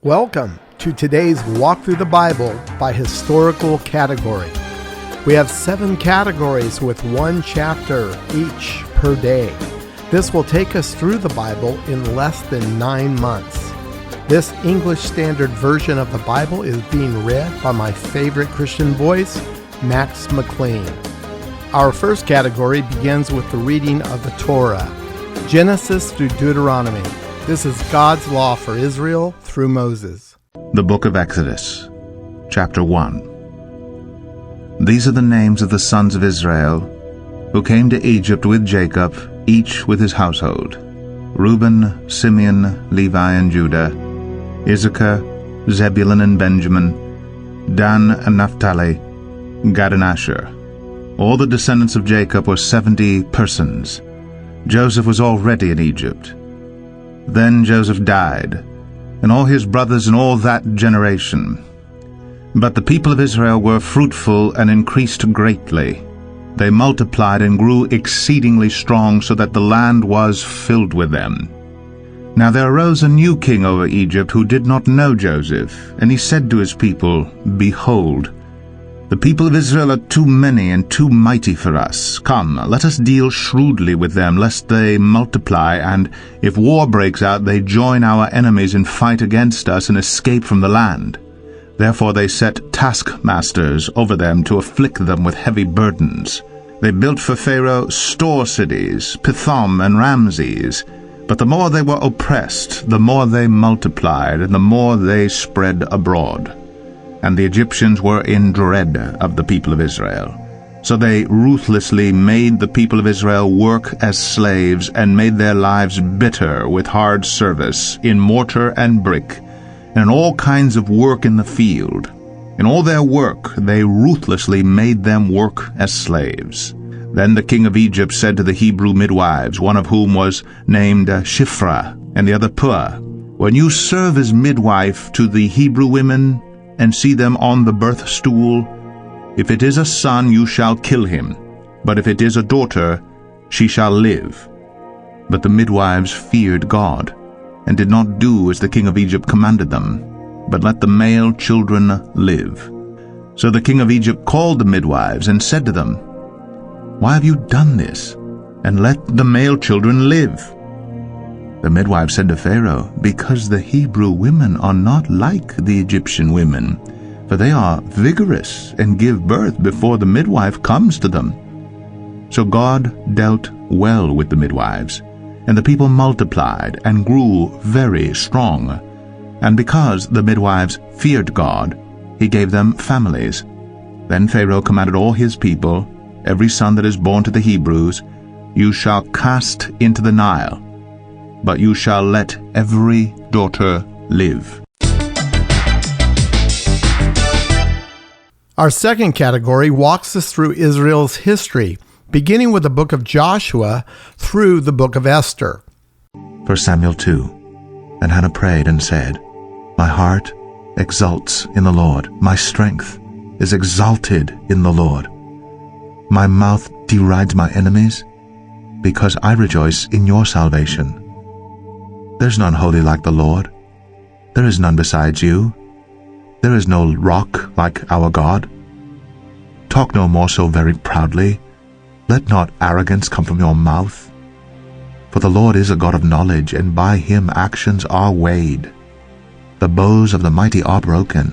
Welcome to today's Walk Through the Bible by historical category. We have 7 categories with 1 chapter each per day. This will take us through the Bible in less than 9 months. This English Standard Version of the Bible is being read by my favorite Christian voice, Max McLean. Our first category begins with the reading of the Torah, Genesis through Deuteronomy. This is God's law for Israel through Moses. The Book of Exodus, Chapter 1. These are the names of the sons of Israel who came to Egypt with Jacob, each with his household: Reuben, Simeon, Levi, and Judah, Issachar, Zebulun, and Benjamin, Dan and Naphtali, Gad and Asher. All the descendants of Jacob were 70 persons. Joseph was already in Egypt. Then Joseph died, and all his brothers and all that generation. But the people of Israel were fruitful and increased greatly. They multiplied and grew exceedingly strong, so that the land was filled with them. Now there arose a new king over Egypt who did not know Joseph, and he said to his people, "Behold, the people of Israel are too many and too mighty for us. Come, let us deal shrewdly with them, lest they multiply, and if war breaks out, they join our enemies and fight against us and escape from the land." Therefore they set taskmasters over them to afflict them with heavy burdens. They built for Pharaoh store cities, Pithom and Ramses. But the more they were oppressed, the more they multiplied, and the more they spread abroad. And the Egyptians were in dread of the people of Israel. So they ruthlessly made the people of Israel work as slaves, and made their lives bitter with hard service, in mortar and brick, and in all kinds of work in the field. In all their work they ruthlessly made them work as slaves. Then the king of Egypt said to the Hebrew midwives, one of whom was named Shiphrah, and the other Puah, "When you serve as midwife to the Hebrew women, and see them on the birth stool, if it is a son, you shall kill him, but if it is a daughter, she shall live." But the midwives feared God, and did not do as the king of Egypt commanded them, but let the male children live. So the king of Egypt called the midwives, and said to them, "Why have you done this? And let the male children live." The midwives said to Pharaoh, "Because the Hebrew women are not like the Egyptian women, for they are vigorous and give birth before the midwife comes to them." So God dealt well with the midwives, and the people multiplied and grew very strong. And because the midwives feared God, he gave them families. Then Pharaoh commanded all his people, "Every son that is born to the Hebrews you shall cast into the Nile, but you shall let every daughter live." Our second category walks us through Israel's history, beginning with the book of Joshua through the book of Esther. 1 Samuel 2. And Hannah prayed and said, "My heart exults in the Lord, my strength is exalted in the Lord. My mouth derides my enemies, because I rejoice in your salvation. There is none holy like the Lord. There is none besides you. There is no rock like our God. Talk no more so very proudly. Let not arrogance come from your mouth. For the Lord is a God of knowledge, and by him actions are weighed. The bows of the mighty are broken,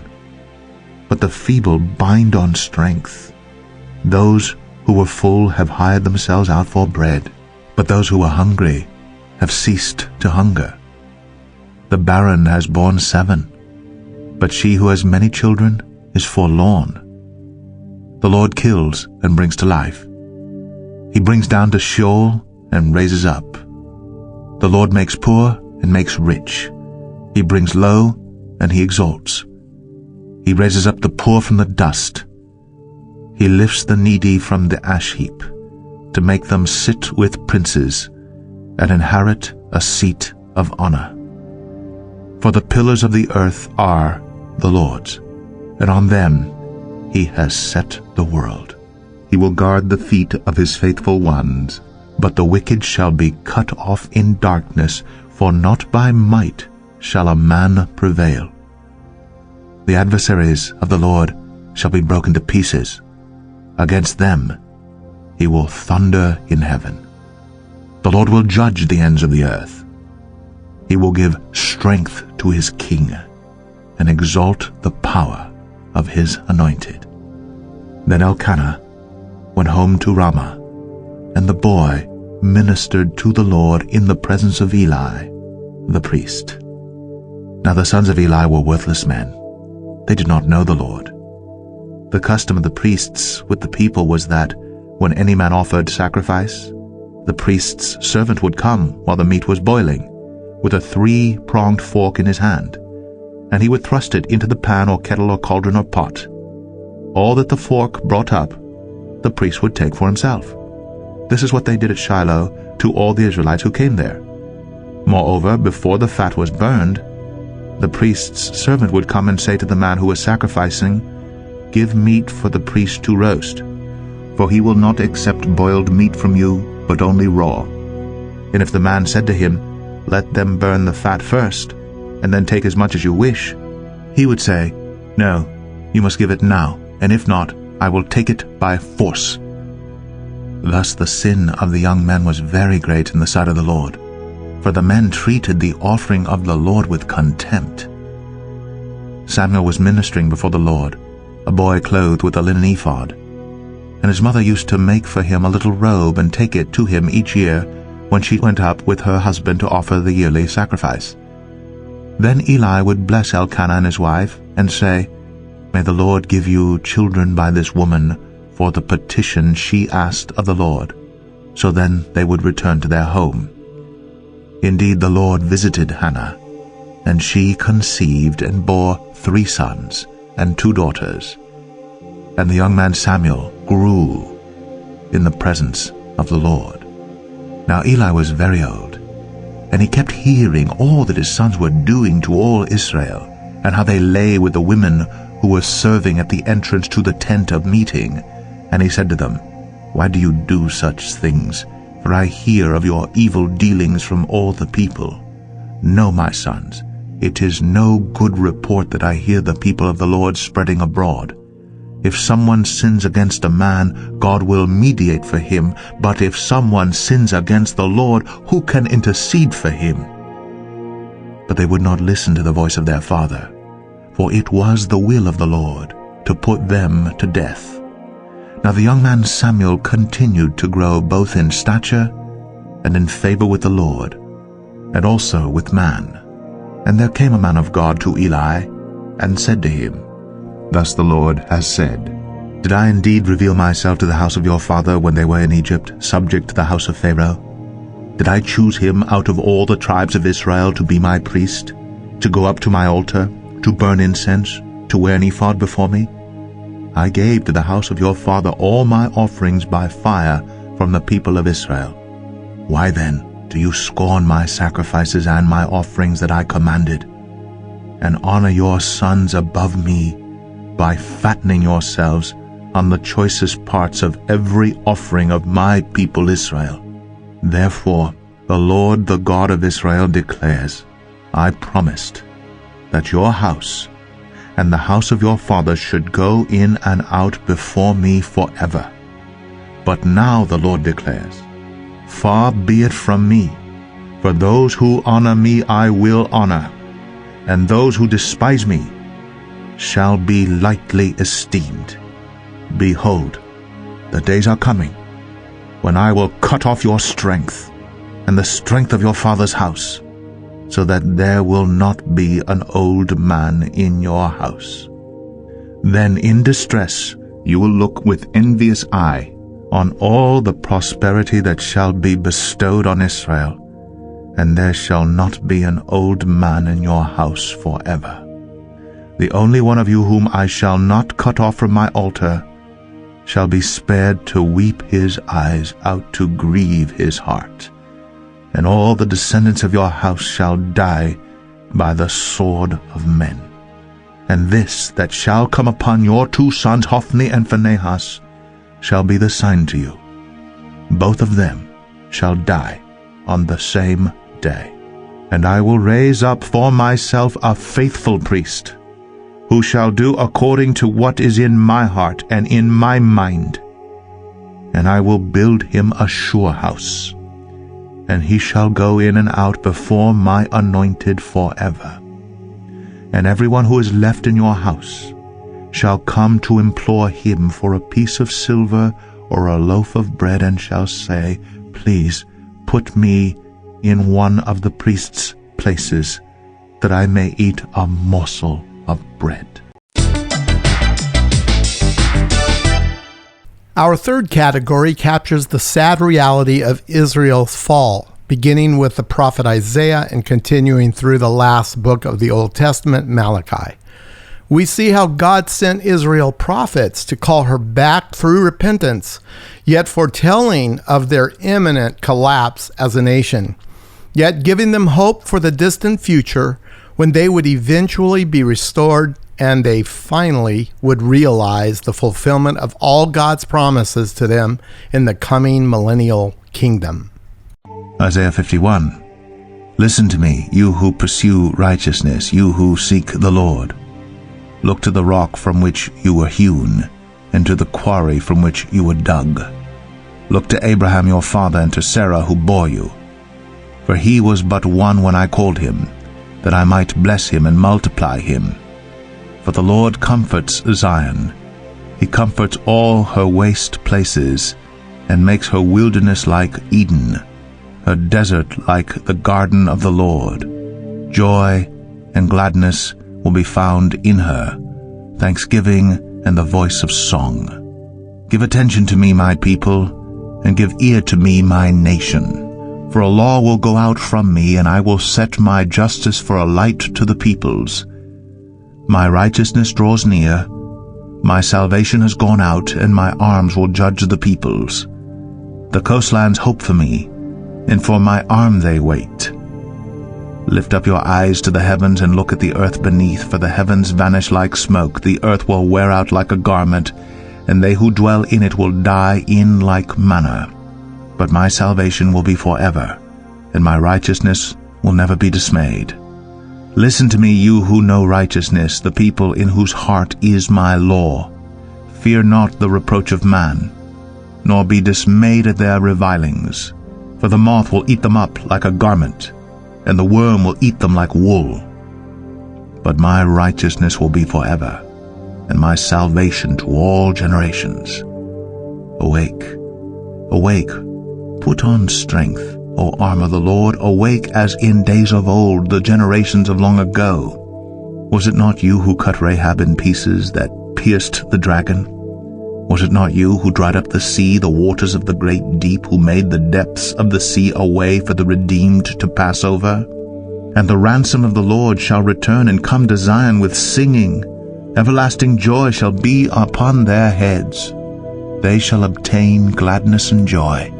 but the feeble bind on strength. Those who were full have hired themselves out for bread, but those who were hungry have ceased to hunger. The barren has borne 7, but she who has many children is forlorn. The Lord kills and brings to life. He brings down to Sheol and raises up. The Lord makes poor and makes rich. He brings low and he exalts. He raises up the poor from the dust. He lifts the needy from the ash heap, to make them sit with princes and inherit a seat of honor. For the pillars of the earth are the Lord's, and on them he has set the world. He will guard the feet of his faithful ones, but the wicked shall be cut off in darkness, for not by might shall a man prevail. The adversaries of the Lord shall be broken to pieces. Against them he will thunder in heaven. The Lord will judge the ends of the earth. He will give strength to his king and exalt the power of his anointed. Then Elkanah went home to Ramah, and the boy ministered to the Lord in the presence of Eli, the priest. Now the sons of Eli were worthless men. They did not know the Lord. The custom of the priests with the people was that when any man offered sacrifice, the priest's servant would come while the meat was boiling, with a 3-pronged fork in his hand, and he would thrust it into the pan or kettle or cauldron or pot. All that the fork brought up, the priest would take for himself. This is what they did at Shiloh to all the Israelites who came there. Moreover, before the fat was burned, the priest's servant would come and say to the man who was sacrificing, "Give meat for the priest to roast, for he will not accept boiled meat from you, but only raw." And if the man said to him, "Let them burn the fat first, and then take as much as you wish," he would say, "No, you must give it now, and if not, I will take it by force." Thus the sin of the young men was very great in the sight of the Lord, for the men treated the offering of the Lord with contempt. Samuel was ministering before the Lord, a boy clothed with a linen ephod, and his mother used to make for him a little robe and take it to him each year when she went up with her husband to offer the yearly sacrifice. Then Eli would bless Elkanah and his wife and say, "May the Lord give you children by this woman for the petition she asked of the Lord." So then they would return to their home. Indeed, the Lord visited Hannah, and she conceived and bore 3 sons and 2 daughters. And the young man Samuel grew in the presence of the Lord. Now Eli was very old, and he kept hearing all that his sons were doing to all Israel, and how they lay with the women who were serving at the entrance to the tent of meeting. And he said to them, "Why do you do such things? For I hear of your evil dealings from all the people. No, my sons, it is no good report that I hear the people of the Lord spreading abroad. If someone sins against a man, God will mediate for him, but if someone sins against the Lord, who can intercede for him?" But they would not listen to the voice of their father, for it was the will of the Lord to put them to death. Now the young man Samuel continued to grow both in stature and in favor with the Lord, and also with man. And there came a man of God to Eli, and said to him, "Thus the Lord has said, Did I indeed reveal myself to the house of your father when they were in Egypt, subject to the house of Pharaoh? Did I choose him out of all the tribes of Israel to be my priest, to go up to my altar, to burn incense, to wear an ephod before me? I gave to the house of your father all my offerings by fire from the people of Israel. Why then do you scorn my sacrifices and my offerings that I commanded, and honor your sons above me by fattening yourselves on the choicest parts of every offering of my people Israel? Therefore the Lord, the God of Israel, declares, I promised that your house and the house of your fathers should go in and out before me forever. But now the Lord declares, Far be it from me, for those who honor me I will honor, and those who despise me shall be lightly esteemed. Behold, the days are coming, when I will cut off your strength, and the strength of your father's house, so that there will not be an old man in your house. Then in distress you will look with envious eye on all the prosperity that shall be bestowed on Israel, and there shall not be an old man in your house forever. The only one of you whom I shall not cut off from my altar shall be spared to weep his eyes out, to grieve his heart. And all the descendants of your house shall die by the sword of men. And this that shall come upon your 2 sons, Hophni and Phinehas, shall be the sign to you. Both of them shall die on the same day. And I will raise up for myself a faithful priest, who shall do according to what is in my heart and in my mind. And I will build him a sure house, and he shall go in and out before my anointed forever. And everyone who is left in your house shall come to implore him for a piece of silver or a loaf of bread, and shall say, Please put me in one of the priest's places, that I may eat a morsel of bread. Our third category captures the sad reality of Israel's fall, beginning with the prophet Isaiah and continuing through the last book of the Old Testament, Malachi. We see how God sent Israel prophets to call her back through repentance, yet foretelling of their imminent collapse as a nation, yet giving them hope for the distant future when they would eventually be restored and they finally would realize the fulfillment of all God's promises to them in the coming millennial kingdom. Isaiah 51. Listen to me, you who pursue righteousness, you who seek the Lord. Look to the rock from which you were hewn, and to the quarry from which you were dug. Look to Abraham your father, and to Sarah who bore you. For he was but one when I called him, that I might bless him and multiply him. For the Lord comforts Zion. He comforts all her waste places, and makes her wilderness like Eden, her desert like the garden of the Lord. Joy and gladness will be found in her, thanksgiving and the voice of song. Give attention to me, my people, and give ear to me, my nation. For a law will go out from me, and I will set my justice for a light to the peoples. My righteousness draws near, my salvation has gone out, and my arms will judge the peoples. The coastlands hope for me, and for my arm they wait. Lift up your eyes to the heavens and look at the earth beneath, for the heavens vanish like smoke, the earth will wear out like a garment, and they who dwell in it will die in like manner. But my salvation will be forever, and my righteousness will never be dismayed. Listen to me, you who know righteousness, the people in whose heart is my law. Fear not the reproach of man, nor be dismayed at their revilings. For the moth will eat them up like a garment, and the worm will eat them like wool. But my righteousness will be forever, and my salvation to all generations. Awake, awake, put on strength, O arm of the Lord, awake as in days of old, the generations of long ago. Was it not you who cut Rahab in pieces, that pierced the dragon? Was it not you who dried up the sea, the waters of the great deep, who made the depths of the sea a way for the redeemed to pass over? And the ransom of the Lord shall return and come to Zion with singing. Everlasting joy shall be upon their heads. They shall obtain gladness and joy,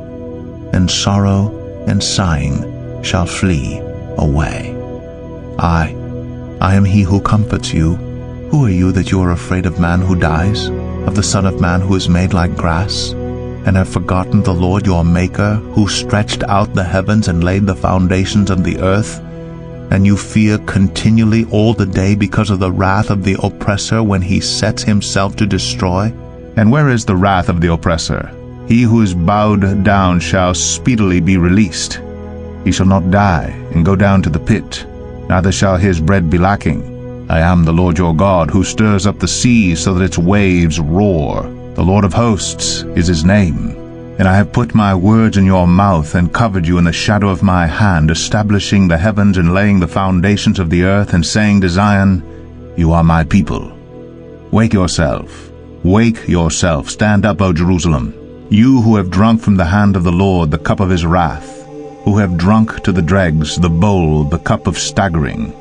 and sorrow and sighing shall flee away. I am he who comforts you. Who are you that you are afraid of man who dies, of the Son of Man who is made like grass, and have forgotten the Lord your Maker, who stretched out the heavens and laid the foundations of the earth? And you fear continually all the day because of the wrath of the oppressor when he sets himself to destroy? And where is the wrath of the oppressor? He who is bowed down shall speedily be released. He shall not die and go down to the pit, neither shall his bread be lacking. I am the Lord your God, who stirs up the seas so that its waves roar. The Lord of hosts is his name. And I have put my words in your mouth and covered you in the shadow of my hand, establishing the heavens and laying the foundations of the earth, and saying to Zion, You are my people. Wake yourself, stand up, O Jerusalem, you who have drunk from the hand of the Lord the cup of his wrath, who have drunk to the dregs the bowl, the cup of staggering.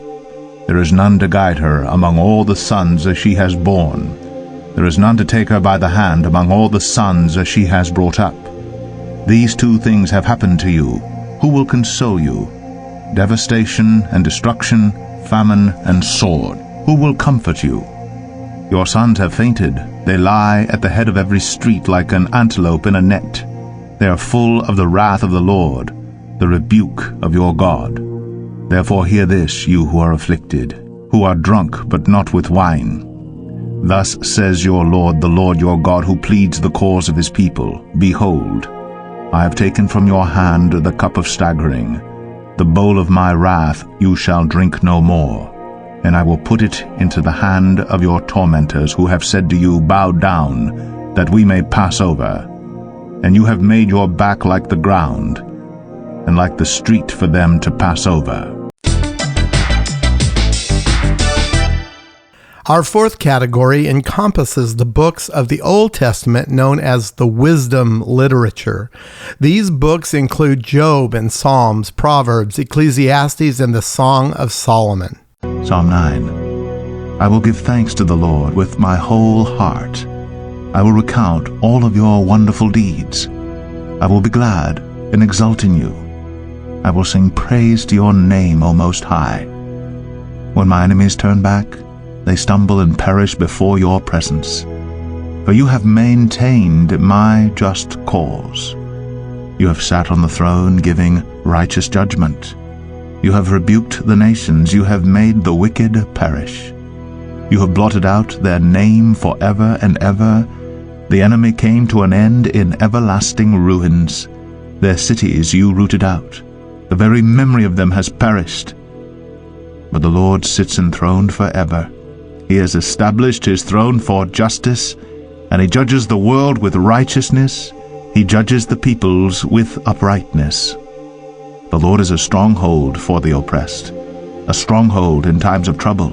There is none to guide her among all the sons as she has borne. There is none to take her by the hand among all the sons as she has brought up. These two things have happened to you. Who will console you? Devastation and destruction, famine and sword. Who will comfort you? Your sons have fainted. They lie at the head of every street like an antelope in a net. They are full of the wrath of the Lord, the rebuke of your God. Therefore hear this, you who are afflicted, who are drunk but not with wine. Thus says your Lord, the Lord your God, who pleads the cause of his people. Behold, I have taken from your hand the cup of staggering. The bowl of my wrath you shall drink no more. And I will put it into the hand of your tormentors, who have said to you, Bow down, that we may pass over. And you have made your back like the ground, and like the street for them to pass over. Our fourth category encompasses the books of the Old Testament known as the wisdom literature. These books include Job and Psalms, Proverbs, Ecclesiastes, and the Song of Solomon. Psalm 9. I will give thanks to the Lord with my whole heart. I will recount all of your wonderful deeds. I will be glad and exult in you. I will sing praise to your name, O Most High. When my enemies turn back, they stumble and perish before your presence. For you have maintained my just cause. You have sat on the throne giving righteous judgment. You have rebuked the nations. You have made the wicked perish. You have blotted out their name forever and ever. The enemy came to an end in everlasting ruins. Their cities you rooted out. The very memory of them has perished. But the Lord sits enthroned forever. He has established his throne for justice, and he judges the world with righteousness. He judges the peoples with uprightness. The Lord is a stronghold for the oppressed, a stronghold in times of trouble.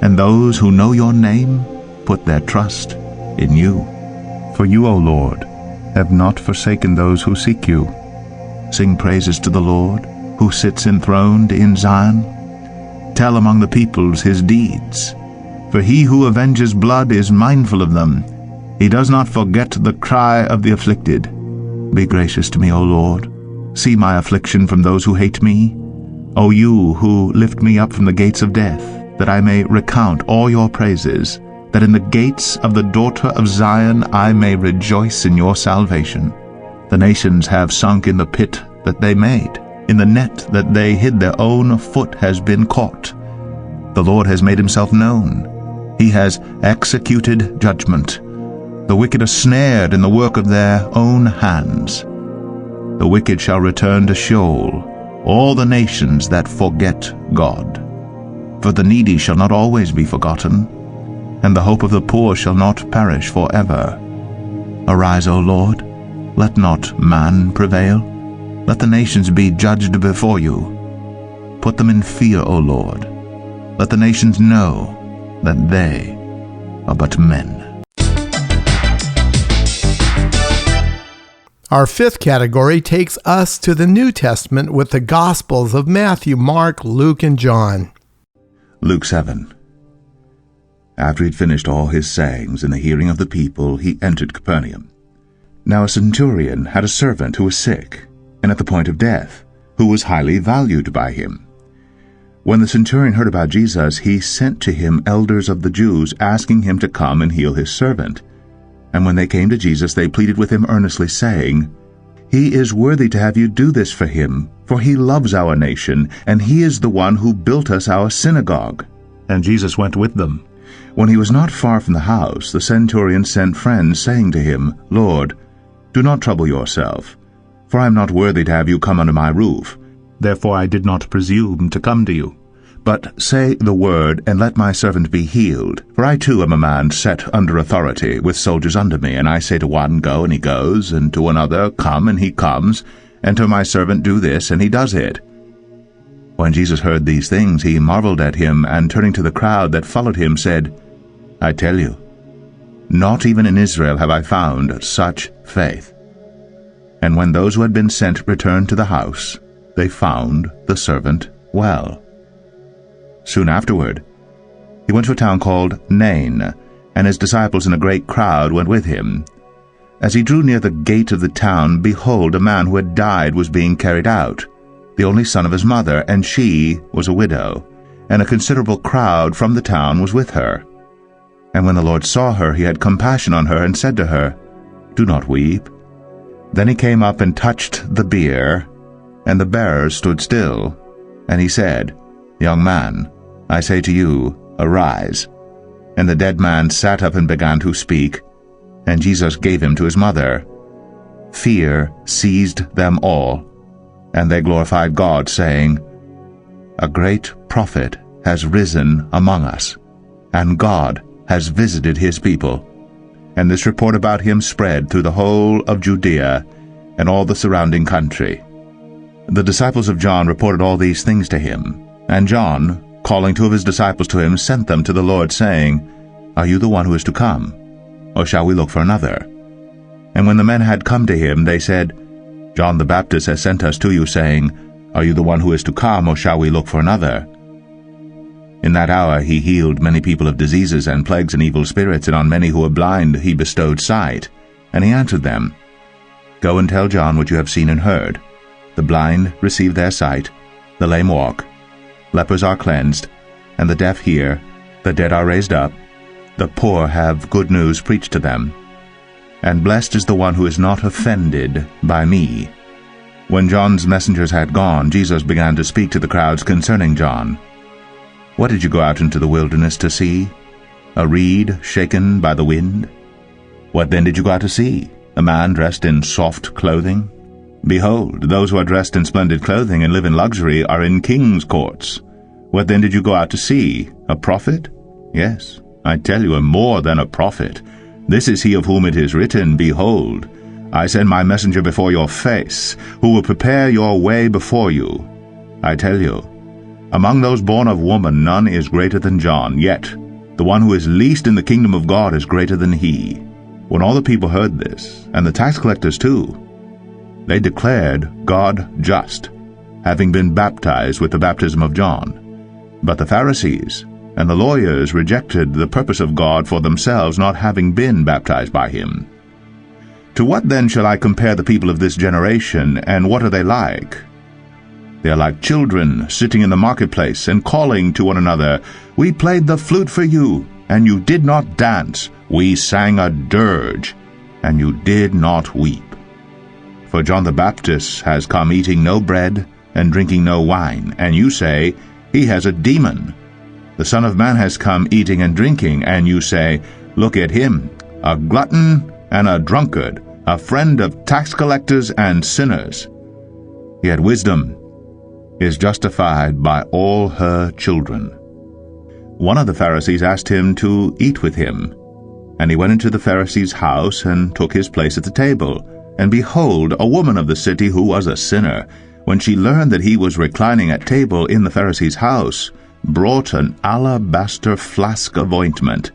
And those who know your name put their trust in you. For you, O Lord, have not forsaken those who seek you. Sing praises to the Lord, who sits enthroned in Zion. Tell among the peoples his deeds. For he who avenges blood is mindful of them. He does not forget the cry of the afflicted. Be gracious to me, O Lord. See my affliction from those who hate me. O you who lift me up from the gates of death, that I may recount all your praises, that in the gates of the daughter of Zion I may rejoice in your salvation. The nations have sunk in the pit that they made. In the net that they hid their own foot has been caught. The Lord has made himself known. He has executed judgment. The wicked are snared in the work of their own hands. The wicked shall return to Sheol, all the nations that forget God. For the needy shall not always be forgotten, and the hope of the poor shall not perish forever. Arise, O Lord, let not man prevail. Let the nations be judged before you. Put them in fear, O Lord. Let the nations know that they are but men. Our fifth category takes us to the New Testament with the Gospels of Matthew, Mark, Luke, and John. Luke 7. After he had finished all his sayings in the hearing of the people, he entered Capernaum. Now a centurion had a servant who was sick, and at the point of death, who was highly valued by him. When the centurion heard about Jesus, he sent to him elders of the Jews, asking him to come and heal his servant. And when they came to Jesus, they pleaded with him earnestly, saying, He is worthy to have you do this for him, for he loves our nation, and he is the one who built us our synagogue. And Jesus went with them. When he was not far from the house, the centurion sent friends, saying to him, Lord, do not trouble yourself, for I am not worthy to have you come under my roof. Therefore I did not presume to come to you. But say the word, and let my servant be healed. For I too am a man set under authority, with soldiers under me. And I say to one, Go, and he goes, and to another, Come, and he comes, and to my servant, Do this, and he does it. When Jesus heard these things, he marveled at him, and turning to the crowd that followed him, said, I tell you, not even in Israel have I found such faith. And when those who had been sent returned to the house, they found the servant well. Soon afterward, he went to a town called Nain, and his disciples and a great crowd went with him. As he drew near the gate of the town, behold, a man who had died was being carried out, the only son of his mother, and she was a widow, and a considerable crowd from the town was with her. And when the Lord saw her, he had compassion on her, and said to her, Do not weep. Then he came up and touched the bier, and the bearers stood still. And he said, Young man, I say to you, arise. And the dead man sat up and began to speak, and Jesus gave him to his mother. Fear seized them all, and they glorified God, saying, A great prophet has risen among us, and God has visited his people. And this report about him spread through the whole of Judea and all the surrounding country. The disciples of John reported all these things to him, and John, calling 2 of his disciples to him, sent them to the Lord, saying, Are you the one who is to come, or shall we look for another? And when the men had come to him, they said, John the Baptist has sent us to you, saying, Are you the one who is to come, or shall we look for another? In that hour he healed many people of diseases and plagues and evil spirits, and on many who were blind he bestowed sight. And he answered them, Go and tell John what you have seen and heard. The blind receive their sight, the lame walk, lepers are cleansed, and the deaf hear, the dead are raised up, the poor have good news preached to them. And blessed is the one who is not offended by me. When John's messengers had gone, Jesus began to speak to the crowds concerning John. What did you go out into the wilderness to see? A reed shaken by the wind? What then did you go out to see? A man dressed in soft clothing? Behold, those who are dressed in splendid clothing and live in luxury are in kings' courts. What then did you go out to see? A prophet? Yes, I tell you, more than a prophet. This is he of whom it is written, Behold, I send my messenger before your face, who will prepare your way before you. I tell you, among those born of woman none is greater than John, yet the one who is least in the kingdom of God is greater than he. When all the people heard this, and the tax collectors too, they declared God just, having been baptized with the baptism of John. But the Pharisees and the lawyers rejected the purpose of God for themselves, not having been baptized by him. To what then shall I compare the people of this generation, and what are they like? They are like children sitting in the marketplace and calling to one another, We played the flute for you, and you did not dance. We sang a dirge, and you did not weep. For John the Baptist has come eating no bread and drinking no wine, and you say, He has a demon. The Son of Man has come eating and drinking, and you say, Look at him, a glutton and a drunkard, a friend of tax collectors and sinners. Yet wisdom is justified by all her children. One of the Pharisees asked him to eat with him, and he went into the Pharisee's house and took his place at the table. And behold, a woman of the city who was a sinner, when she learned that he was reclining at table in the Pharisee's house, brought an alabaster flask of ointment,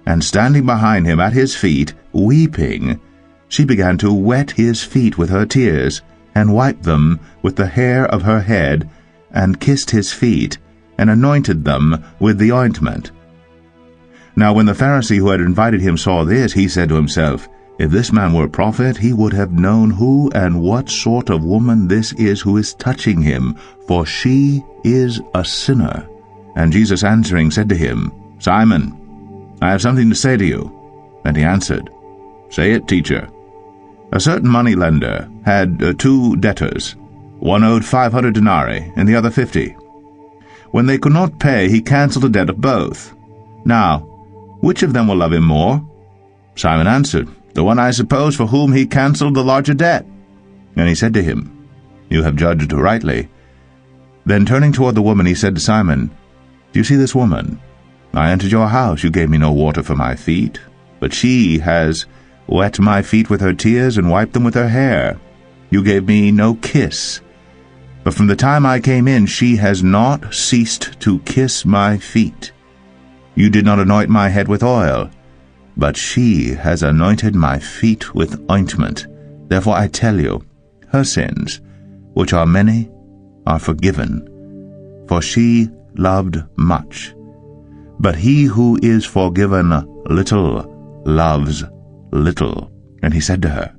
and standing behind him at his feet, weeping, she began to wet his feet with her tears, and wiped them with the hair of her head, and kissed his feet, and anointed them with the ointment. Now when the Pharisee who had invited him saw this, he said to himself, If this man were a prophet, he would have known who and what sort of woman this is who is touching him, for she is a sinner. And Jesus answering said to him, Simon, I have something to say to you. And he answered, Say it, teacher. A certain moneylender had 2 debtors. One owed 500 denarii, and the other 50. When they could not pay, he cancelled the debt of both. Now, which of them will love him more? Simon answered, The one, I suppose, for whom he cancelled the larger debt. And he said to him, You have judged rightly. Then turning toward the woman, he said to Simon, Do you see this woman? I entered your house, you gave me no water for my feet, but she has wet my feet with her tears and wiped them with her hair. You gave me no kiss, but from the time I came in she has not ceased to kiss my feet. You did not anoint my head with oil, but she has anointed my feet with ointment. Therefore I tell you, her sins, which are many, are forgiven, for she loved much. But he who is forgiven little loves little. And he said to her,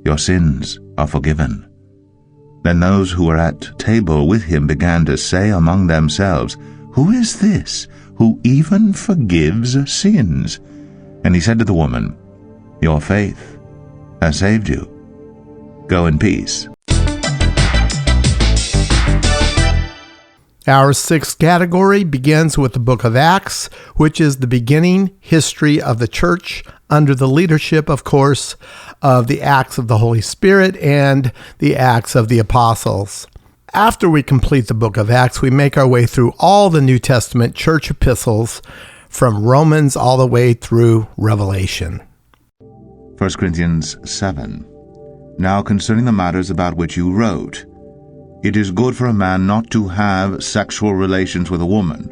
Your sins are forgiven. Then those who were at table with him began to say among themselves, Who is this, who even forgives sins? And he said to the woman, Your faith has saved you. Go in peace. Our sixth category begins with the book of Acts, which is the beginning history of the church under the leadership, of course, of the Acts of the Holy Spirit and the Acts of the Apostles. After we complete the book of Acts, we make our way through all the New Testament church epistles from Romans all the way through Revelation. 1 Corinthians 7. Now concerning the matters about which you wrote, it is good for a man not to have sexual relations with a woman.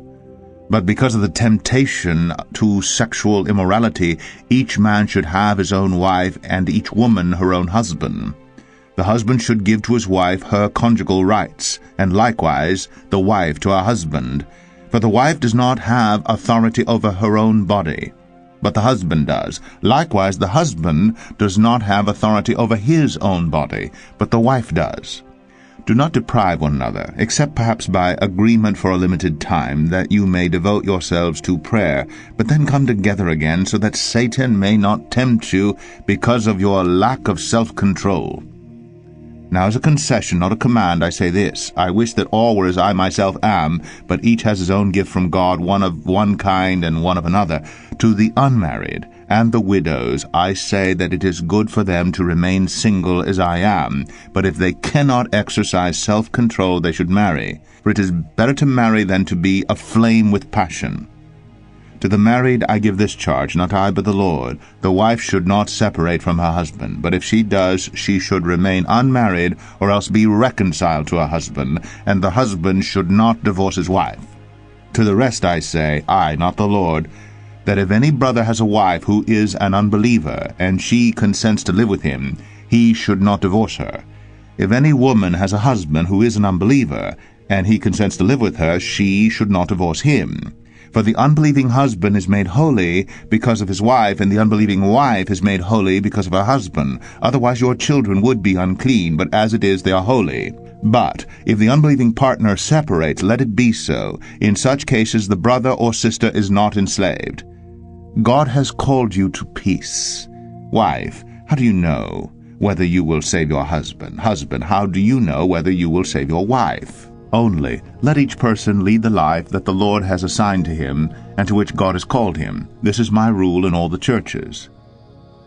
But because of the temptation to sexual immorality, each man should have his own wife, and each woman her own husband. The husband should give to his wife her conjugal rights, and likewise the wife to her husband. For the wife does not have authority over her own body, but the husband does. Likewise the husband does not have authority over his own body, but the wife does. Do not deprive one another, except perhaps by agreement for a limited time, that you may devote yourselves to prayer, but then come together again, so that Satan may not tempt you because of your lack of self-control. Now as a concession, not a command, I say this: I wish that all were as I myself am, but each has his own gift from God, one of one kind and one of another. To the unmarried and the widows I say that it is good for them to remain single as I am, but if they cannot exercise self-control, they should marry. For it is better to marry than to be aflame with passion. To the married I give this charge, not I but the Lord: the wife should not separate from her husband, but if she does, she should remain unmarried, or else be reconciled to her husband, and the husband should not divorce his wife. To the rest I say, I, not the Lord, that if any brother has a wife who is an unbeliever, and she consents to live with him, he should not divorce her. If any woman has a husband who is an unbeliever, and he consents to live with her, she should not divorce him. For the unbelieving husband is made holy because of his wife, and the unbelieving wife is made holy because of her husband. Otherwise your children would be unclean, but as it is they are holy. But if the unbelieving partner separates, let it be so. In such cases the brother or sister is not enslaved. God has called you to peace. Wife, how do you know whether you will save your husband? Husband, how do you know whether you will save your wife? Only let each person lead the life that the Lord has assigned to him, and to which God has called him. This is my rule in all the churches.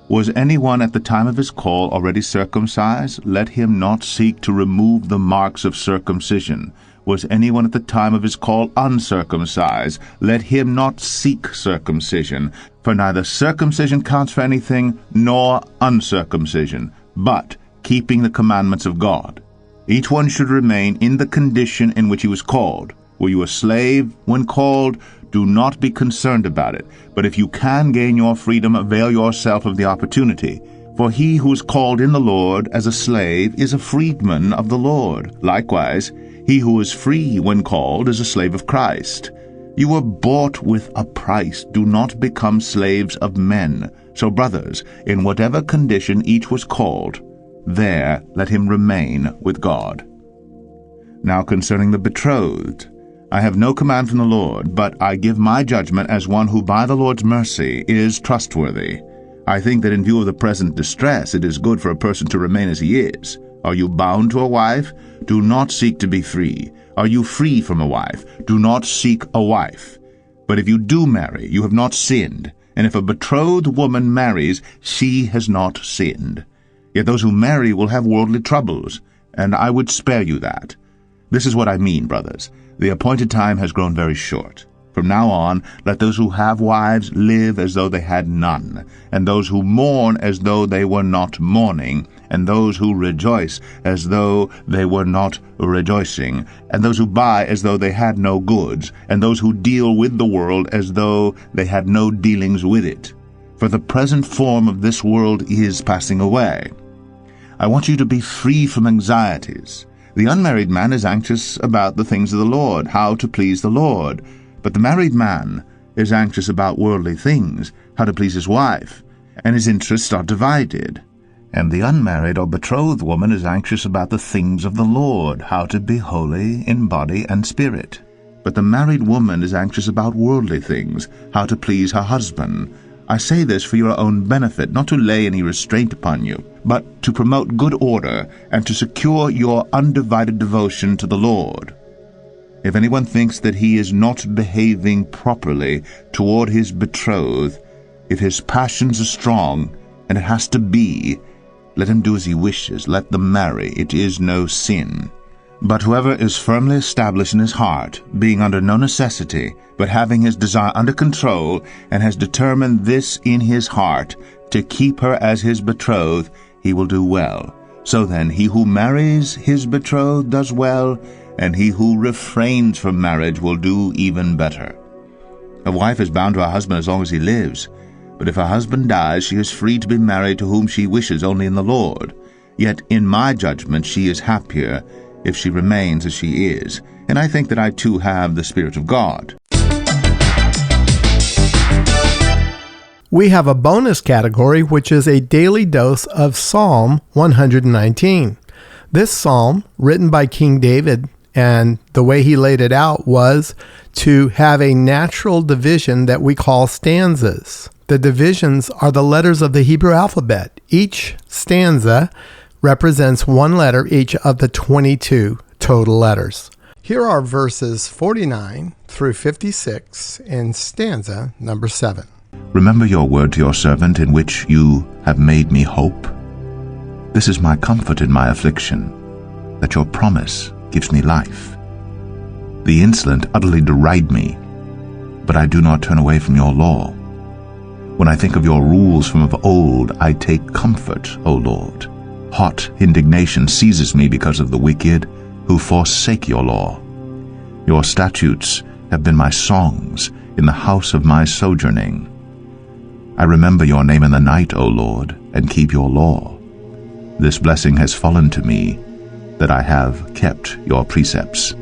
Was anyone at the time of his call already circumcised? Let him not seek to remove the marks of circumcision. Was anyone at the time of his call uncircumcised? Let him not seek circumcision. For neither circumcision counts for anything, nor uncircumcision, but keeping the commandments of God. Each one should remain in the condition in which he was called. Were you a slave when called? Do not be concerned about it. But if you can gain your freedom, avail yourself of the opportunity. For he who is called in the Lord as a slave is a freedman of the Lord. Likewise, he who is free when called is a slave of Christ. You were bought with a price. Do not become slaves of men. So, brothers, in whatever condition each was called, there let him remain with God. Now concerning the betrothed, I have no command from the Lord, but I give my judgment as one who by the Lord's mercy is trustworthy. I think that in view of the present distress, it is good for a person to remain as he is. Are you bound to a wife? Do not seek to be free. Are you free from a wife? Do not seek a wife. But if you do marry, you have not sinned. And if a betrothed woman marries, she has not sinned. Yet those who marry will have worldly troubles, and I would spare you that. This is what I mean, brothers. The appointed time has grown very short. From now on, let those who have wives live as though they had none, and those who mourn as though they were not mourning, and those who rejoice as though they were not rejoicing, and those who buy as though they had no goods, and those who deal with the world as though they had no dealings with it. For the present form of this world is passing away. I want you to be free from anxieties. The unmarried man is anxious about the things of the Lord, how to please the Lord. But the married man is anxious about worldly things, how to please his wife, and his interests are divided. And the unmarried or betrothed woman is anxious about the things of the Lord, how to be holy in body and spirit. But the married woman is anxious about worldly things, how to please her husband. I say this for your own benefit, not to lay any restraint upon you, but to promote good order and to secure your undivided devotion to the Lord. If anyone thinks that he is not behaving properly toward his betrothed, if his passions are strong, and it has to be, let him do as he wishes, let them marry, it is no sin. But whoever is firmly established in his heart, being under no necessity, but having his desire under control, and has determined this in his heart, to keep her as his betrothed, he will do well. So then, he who marries his betrothed does well, and he who refrains from marriage will do even better. A wife is bound to her husband as long as he lives, but if her husband dies, she is free to be married to whom she wishes only in the Lord. Yet in my judgment she is happier if she remains as she is, and I think that I too have the Spirit of God. We have a bonus category, which is a daily dose of Psalm 119. This psalm, written by King David, and the way he laid it out was to have a natural division that we call stanzas. The divisions are the letters of the Hebrew alphabet. Each stanza represents one letter each of the 22 total letters. Here are verses 49 through 56 in stanza number 7. Remember your word to your servant, in which you have made me hope. This is my comfort in my affliction, that your promise gives me life. The insolent utterly deride me, but I do not turn away from your law. When I think of your rules from of old, I take comfort, O Lord. Hot indignation seizes me because of the wicked, who forsake your law. Your statutes have been my songs in the house of my sojourning. I remember your name in the night, O Lord, and keep your law. This blessing has fallen to me, that I have kept your precepts.